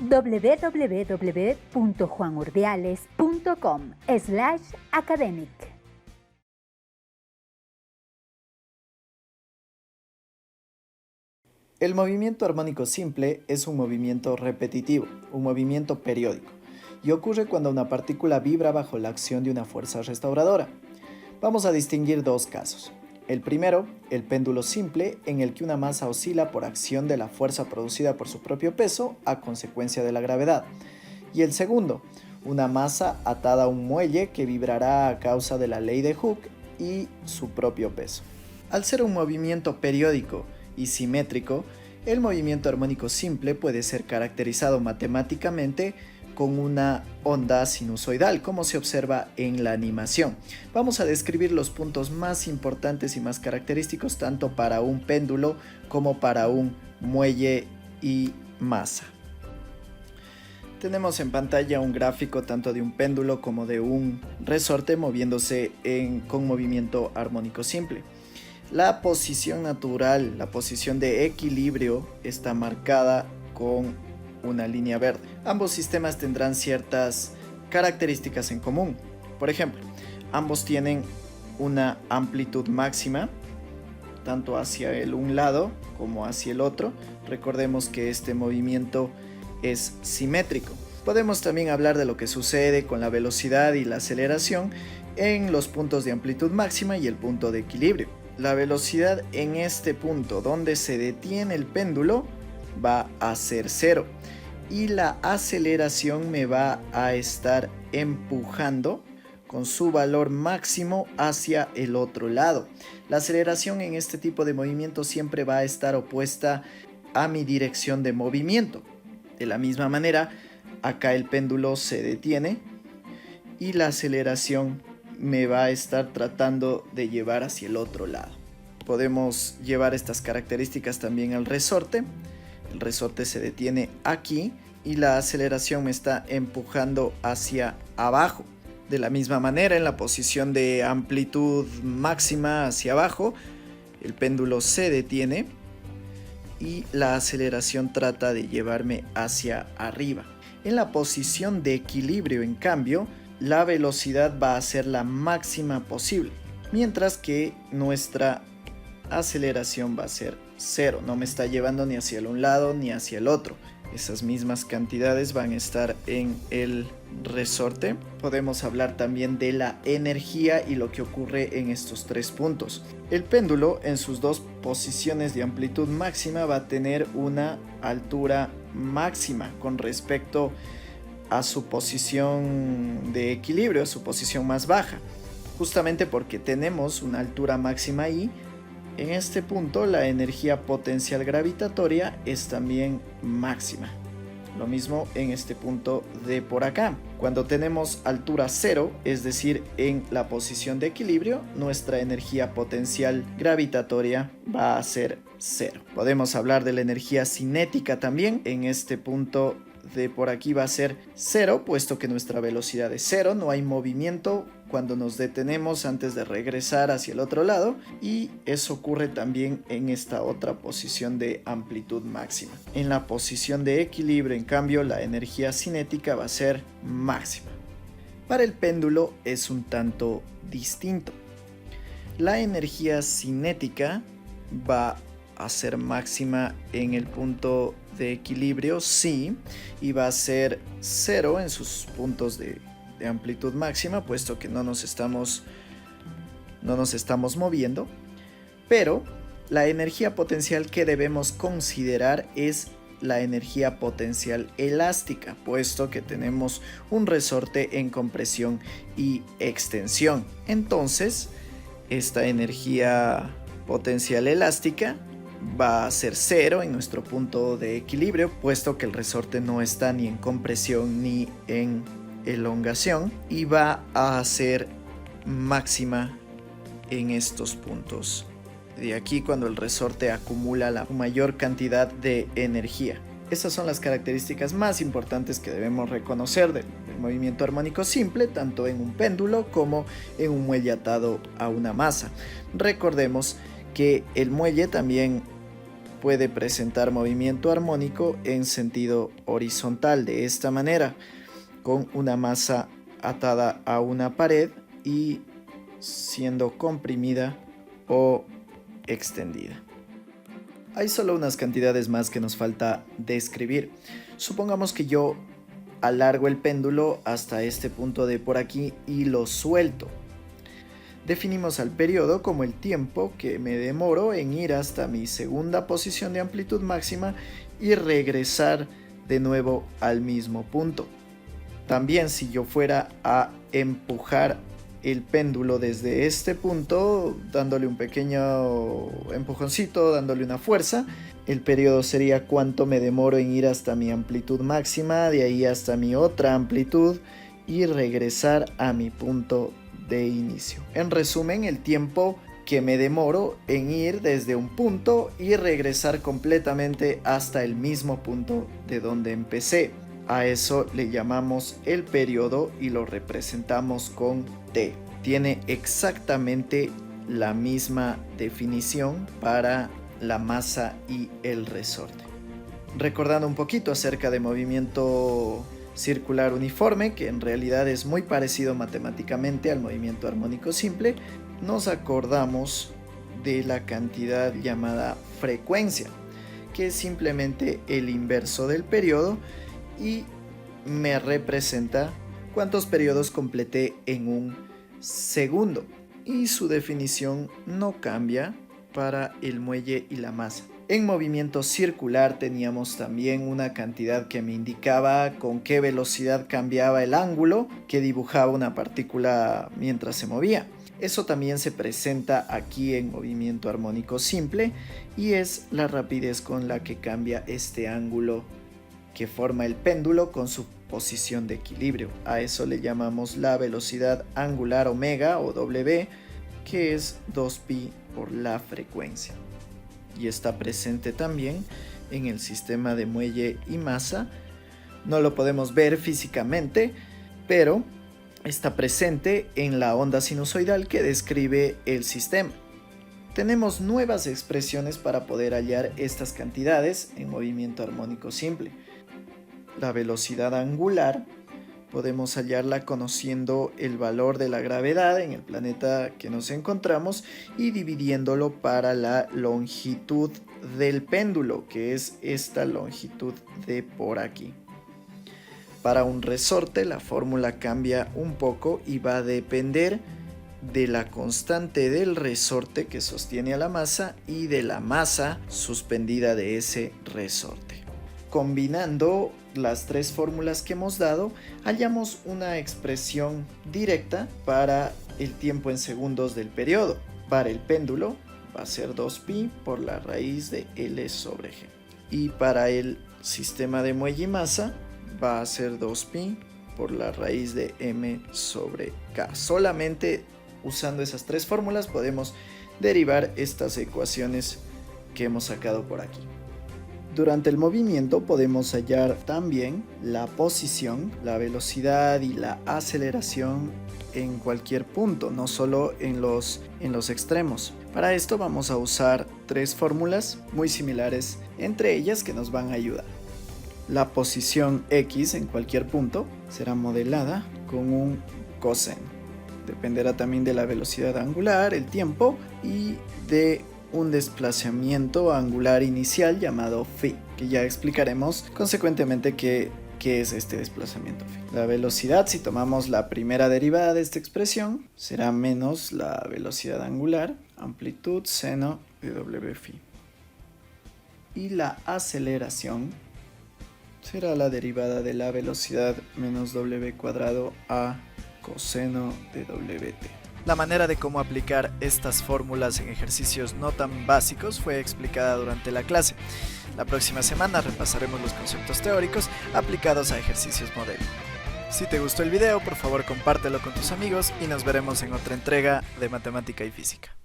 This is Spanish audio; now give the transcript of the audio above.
www.juanurdiales.com/academic. El movimiento armónico simple es un movimiento repetitivo, un movimiento periódico, y ocurre cuando una partícula vibra bajo la acción de una fuerza restauradora. Vamos a distinguir dos casos. El primero, el péndulo simple, en el que una masa oscila por acción de la fuerza producida por su propio peso a consecuencia de la gravedad. Y el segundo, una masa atada a un muelle que vibrará a causa de la ley de Hooke y su propio peso. Al ser un movimiento periódico y simétrico, el movimiento armónico simple puede ser caracterizado matemáticamente con una onda sinusoidal, como se observa en la animación. Vamos a describir los puntos más importantes y más característicos tanto para un péndulo como para un muelle y masa. Tenemos en pantalla un gráfico tanto de un péndulo como de un resorte moviéndose con movimiento armónico simple. La posición natural, la posición de equilibrio, está marcada con una línea verde. Ambos sistemas tendrán ciertas características en común. Por ejemplo, ambos tienen una amplitud máxima, tanto hacia un lado como hacia el otro. Recordemos que este movimiento es simétrico. Podemos también hablar de lo que sucede con la velocidad y la aceleración en los puntos de amplitud máxima y el punto de equilibrio. La velocidad en este punto donde se detiene el péndulo va a ser 0 y la aceleración me va a estar empujando con su valor máximo hacia el otro lado. La aceleración en este tipo de movimiento siempre va a estar opuesta a mi dirección de movimiento. De la misma manera, acá el péndulo se detiene y la aceleración me va a estar tratando de llevar hacia el otro lado. Podemos llevar estas características también al resorte. El resorte se detiene aquí y la aceleración me está empujando hacia abajo. De la misma manera, en la posición de amplitud máxima hacia abajo, el péndulo se detiene y la aceleración trata de llevarme hacia arriba. En la posición de equilibrio, en cambio, la velocidad va a ser la máxima posible, mientras que nuestra aceleración va a ser 0. No me está llevando ni hacia un lado ni hacia el otro. Esas mismas cantidades van a estar en el resorte. Podemos hablar también de la energía y lo que ocurre en estos tres puntos. El péndulo en sus dos posiciones de amplitud máxima va a tener una altura máxima con respecto a su posición de equilibrio, a su posición más baja. Justamente porque tenemos una altura máxima ahí, en este punto la energía potencial gravitatoria es también máxima. Lo mismo en este punto de por acá. Cuando tenemos altura 0, es decir, en la posición de equilibrio, nuestra energía potencial gravitatoria va a ser 0. Podemos hablar de la energía cinética también. En este punto de por aquí va a ser 0, puesto que nuestra velocidad es 0, no hay movimiento cuando nos detenemos antes de regresar hacia el otro lado, y eso ocurre también en esta otra posición de amplitud máxima. En la posición de equilibrio, en cambio, la energía cinética va a ser máxima. Para el péndulo es un tanto distinto. La energía cinética va a ser máxima en el punto de equilibrio, sí, y va a ser 0 en sus puntos de amplitud máxima, puesto que no nos estamos moviendo. Pero la energía potencial que debemos considerar es la energía potencial elástica, puesto que tenemos un resorte en compresión y extensión. Entonces, esta energía potencial elástica va a ser 0 en nuestro punto de equilibrio, puesto que el resorte no está ni en compresión ni en elongación, y va a ser máxima en estos puntos de aquí cuando el resorte acumula la mayor cantidad de energía. Esas son las características más importantes que debemos reconocer del movimiento armónico simple, tanto en un péndulo como en un muelle atado a una masa. Recordemos que el muelle también puede presentar movimiento armónico en sentido horizontal de esta manera, con una masa atada a una pared y siendo comprimida o extendida. Hay solo unas cantidades más que nos falta describir. Supongamos que yo alargo el péndulo hasta este punto de por aquí y lo suelto. Definimos al periodo como el tiempo que me demoro en ir hasta mi segunda posición de amplitud máxima y regresar de nuevo al mismo punto. También, si yo fuera a empujar el péndulo desde este punto, dándole un pequeño empujoncito, dándole una fuerza, el periodo sería cuánto me demoro en ir hasta mi amplitud máxima, de ahí hasta mi otra amplitud y regresar a mi punto de inicio. En resumen, el tiempo que me demoro en ir desde un punto y regresar completamente hasta el mismo punto de donde empecé. A eso le llamamos el periodo y lo representamos con T. Tiene exactamente la misma definición para la masa y el resorte. Recordando un poquito acerca de movimiento circular uniforme, que en realidad es muy parecido matemáticamente al movimiento armónico simple, nos acordamos de la cantidad llamada frecuencia, que es simplemente el inverso del periodo y me representa cuántos periodos completé en un segundo, y su definición no cambia para el muelle y la masa. En movimiento circular teníamos también una cantidad que me indicaba con qué velocidad cambiaba el ángulo que dibujaba una partícula mientras se movía. Eso también se presenta aquí en movimiento armónico simple y es la rapidez con la que cambia este ángulo que forma el péndulo con su posición de equilibrio. A eso le llamamos la velocidad angular omega o W, que es 2pi por la frecuencia. Y está presente también en el sistema de muelle y masa. No lo podemos ver físicamente, pero está presente en la onda sinusoidal que describe el sistema. Tenemos nuevas expresiones para poder hallar estas cantidades en movimiento armónico simple. La velocidad angular podemos hallarla conociendo el valor de la gravedad en el planeta que nos encontramos y dividiéndolo para la longitud del péndulo, que es esta longitud de por aquí. Para un resorte la fórmula cambia un poco y va a depender de la constante del resorte que sostiene a la masa y de la masa suspendida de ese resorte. Combinando las tres fórmulas que hemos dado, hallamos una expresión directa para el tiempo en segundos del periodo. Para el péndulo va a ser 2pi por la raíz de L sobre G. Y para el sistema de muelle y masa va a ser 2pi por la raíz de M sobre K. Solamente usando esas tres fórmulas podemos derivar estas ecuaciones que hemos sacado por aquí. Durante el movimiento podemos hallar también la posición, la velocidad y la aceleración en cualquier punto, no solo en los extremos. Para esto vamos a usar tres fórmulas muy similares entre ellas que nos van a ayudar. La posición X en cualquier punto será modelada con un coseno. Dependerá también de la velocidad angular, el tiempo y de un desplazamiento angular inicial llamado phi, que ya explicaremos consecuentemente qué es este desplazamiento phi. La velocidad, si tomamos la primera derivada de esta expresión, será menos la velocidad angular, amplitud seno de w phi. Y la aceleración será la derivada de la velocidad menos w cuadrado a coseno de wt. La manera de cómo aplicar estas fórmulas en ejercicios no tan básicos fue explicada durante la clase. La próxima semana repasaremos los conceptos teóricos aplicados a ejercicios modelo. Si te gustó el video, por favor compártelo con tus amigos y nos veremos en otra entrega de Matemática y Física.